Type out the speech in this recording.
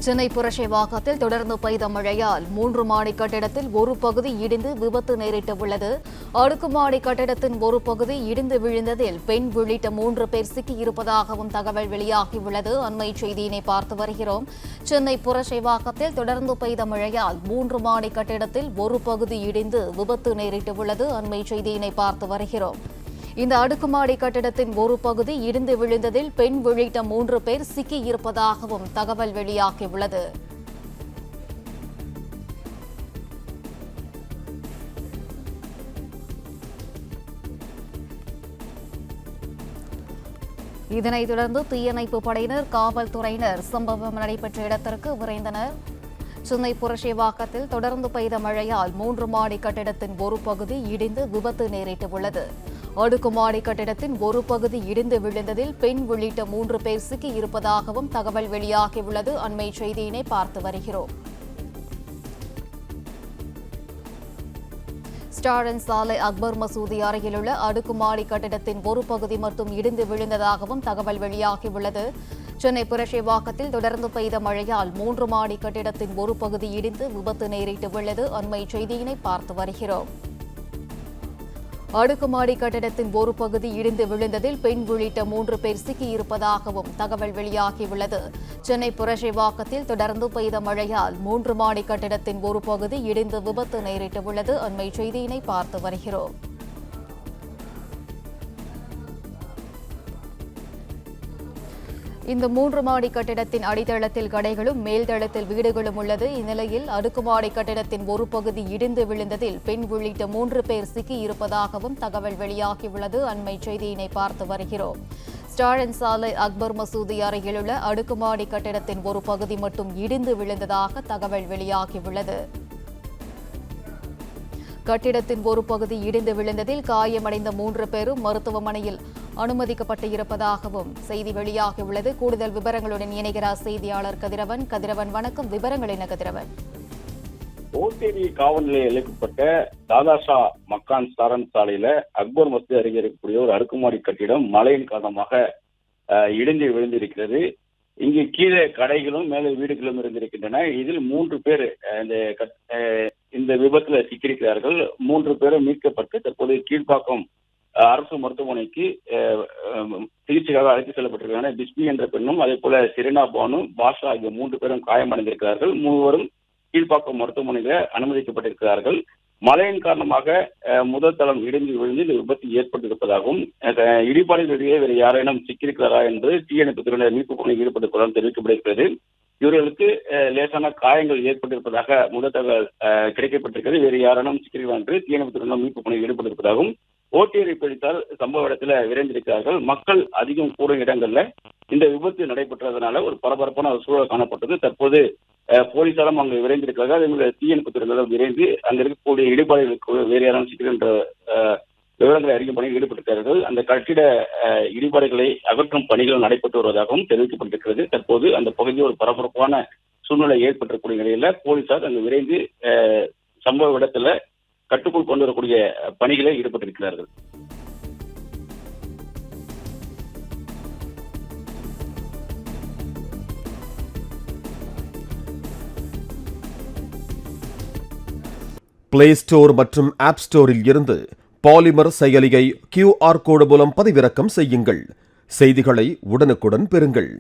சென்னை புரசைவாக்கத்தில் தொடர்ந்து பெய்த மழையால் 3 மாடி கட்டிடத்தில் ஒரு பகுதி இடிந்து விபத்து நேரிட்டுள்ளது. அடுக்குமாடி கட்டிடத்தின் ஒரு பகுதி இடிந்து விழுந்ததில் பெண் உள்ளிட்ட 3 பேர் சிக்கியிருப்பதாகவும் தகவல் வெளியாகியுள்ளது. அண்மை செய்தியினை பார்த்து வருகிறோம். சென்னை புரசைவாக்கத்தில் தொடர்ந்து பெய்த மழையால் 3 மாடி கட்டிடத்தில் ஒரு பகுதி இடிந்து விபத்து நேரிட்டுள்ளது. அண்மை செய்தியினை பார்த்து வருகிறோம். இந்த அடுக்குமாடி கட்டிடத்தின் ஒரு பகுதி இடிந்து விழுந்ததில் பெண் உள்ளிட்ட 3 பேர் சிக்கியிருப்பதாகவும் தகவல் வெளியாகியுள்ளது. இதனைத் தொடர்ந்து தீயணைப்பு படையினர், காவல்துறையினர் சம்பவம் நடைபெற்ற இடத்திற்கு விரைந்தனர். சென்னை புரசைவாக்கத்தில் தொடர்ந்து பெய்த மழையால் 3 மாடி கட்டிடத்தின் ஒரு பகுதி இடிந்து விபத்து நேரிட்டுள்ளது. அடுக்குமாடி கட்டிடத்தின் ஒரு பகுதி இடிந்து விழுந்ததில் பெண் உள்ளிட்ட 3 பேர் சிக்கியிருப்பதாகவும் தகவல் வெளியாகியுள்ளது. அண்மை செய்தியினை பார்த்து வருகிறோம். ஸ்டாலின் சாலை அக்பர் மசூதி அருகிலுள்ள அடுக்குமாடி கட்டிடத்தின் ஒரு பகுதி மட்டும் இடிந்து விழுந்ததாகவும் தகவல் வெளியாகியுள்ளது. சென்னை புரசைவாக்கத்தில் தொடர்ந்து பெய்த மழையால் 3 மாடி கட்டிடத்தின் ஒரு பகுதி இடிந்து விபத்து நேரிட்டுள்ளது. அண்மை செய்தியினை பார்த்து வருகிறோம். அடுக்குமாடி கட்டிடத்தின் ஒரு பகுதி இடிந்து விழுந்ததில் பெண் உள்ளிட்ட 3 பேர் சிக்கியிருப்பதாகவும் தகவல் வெளியாகியுள்ளது. சென்னை புரசைவாக்கத்தில் தொடர்ந்து பெய்த மழையால் 3 மாடி கட்டிடத்தின் ஒரு பகுதி இடிந்து விபத்து நேரிட்டுள்ளது. அண்மை செய்தியினை பார்த்து வருகிறோம். இந்த 3 மாடி கட்டிடத்தின் அடித்தளத்தில் கடைகளும் மேல்தளத்தில் வீடுகளும் உள்ளது. இந்நிலையில் அடுக்குமாடி கட்டிடத்தின் ஒரு பகுதி இடிந்து விழுந்ததில் பெண் உள்ளிட்ட 3 பேர் சிக்கியிருப்பதாகவும் தகவல் வெளியாகியுள்ளது. அண்மை செய்தியினை பார்த்து வருகிறோம். ஸ்டாலின் சாலை அக்பர் மசூதி அருகிலுள்ள அடுக்குமாடி கட்டிடத்தின் ஒரு பகுதி மட்டும் இடிந்து விழுந்ததாக தகவல் வெளியாகியுள்ளது. கட்டிடத்தின் ஒரு பகுதி இடிந்து விழுந்ததில் காயமடைந்த 3 பேரும் மருத்துவமனையில் அனுமதிக்கப்பட்டு இருப்பதாகவும் செய்தி வெளியாகியுள்ளது. கூடுதல் விவரங்களுடன் இணைகிறார் செய்தியாளர் கதிரவன். கதிரவன், வணக்கம். விவரங்கள் என்ன கதிரவன்? ஓட்டேரி காவல் நிலையம் இழைக்கப்பட்ட தாதாஷா மக்கான் சாரன் சாலையில அக்பர் மசூதி அருகே இருக்கக்கூடிய ஒரு அடுக்குமாடி கட்டிடம் மழையின் காரணமாக இடிந்து விழுந்திருக்கிறது. இங்கு கீழே கடைகளும் மேலே வீடுகளும் இருந்திருக்கின்றன. இதில் 3 பேர் இந்த விபத்துல சிக்கியிருக்கிறார்கள். 3 பேரும் மீட்கப்பட்டு தற்போது கீழ்ப்பாக்கம் அரசு மருத்துவமனைக்கு சிகிச்சைக்காக அழைத்து செல்லப்பட்டிருக்கிறாங்க. பிஸ்மி என்ற பெண்ணும், அதே போல சிரினா பானு, பாஷா ஆகிய 3 பேரும் காயமடைந்திருக்கிறார்கள். 3 கீழ்ப்பாக்கம் மருத்துவமனையில அனுமதிக்கப்பட்டிருக்கிறார்கள். மழையின் காரணமாக முதல் தளம் இடிந்து விழுந்து இந்த விபத்து ஏற்பட்டிருப்பதாகவும், இடிபாடுகளிடையே வேறு யாரேனும் சிக்கியிருக்கிறாரா என்று தீயணைப்பு துறையினர் மீட்பு பணியில் ஈடுபட்டிருப்பதாகவும் தெரிவிக்கப்படுகிறது. இவர்களுக்கு லேசான காயங்கள் ஏற்பட்டிருப்பதாக முதல் தகவல் கிடைக்கப்பட்டிருக்கிறது. வேறு யாரேனும் சிக்கியிருக்கிறார் என்று தீயணைப்பு துறையினர் மீட்பு பணியில் ஈடுபட்டிருப்பதாகவும் ஓட்டேரி போலீசார் சம்பவ இடத்துல விரைந்திருக்கிறார்கள். மக்கள் அதிகம் கூடும் இடங்கள்ல இந்த விபத்து நடைபெற்றதனால ஒரு பரபரப்பான சூழல் காணப்பட்டது. தற்போது போலீசாரும் அங்கு விரைந்திருக்கிறார்கள். அதே தீயணைப்பு துறையினரும் விரைந்து அங்க இருக்கக்கூடிய இடிபாடுகளுக்கு வேறு யாரும் சிக்கின்ற விவரங்களை அறியும் பணியில் ஈடுபட்டிருக்கிறார்கள். அந்த கட்டிட இடிபாடுகளை அகற்றும் பணிகள் நடைபெற்று வருவதாகவும் தெரிவிக்கப்பட்டிருக்கிறது. தற்போது அந்த பகுதியில் ஒரு பரபரப்பான சூழ்நிலை ஏற்பட்டிருக்கூடிய நிலையில போலீசார் அங்கு விரைந்து சம்பவ இடத்துல கட்டுக்குள் கொண்டு வரக்கூடிய பணிகளை ஈடுபட்டிருக்கிறார்கள். பிளே ஸ்டோர் மற்றும் ஆப் ஸ்டோரில் இருந்து பாலிமர் செயலியை QR கோடு மூலம் பதிவிறக்கம் செய்யுங்கள். செய்திகளை உடனுக்குடன் பெறுங்கள்.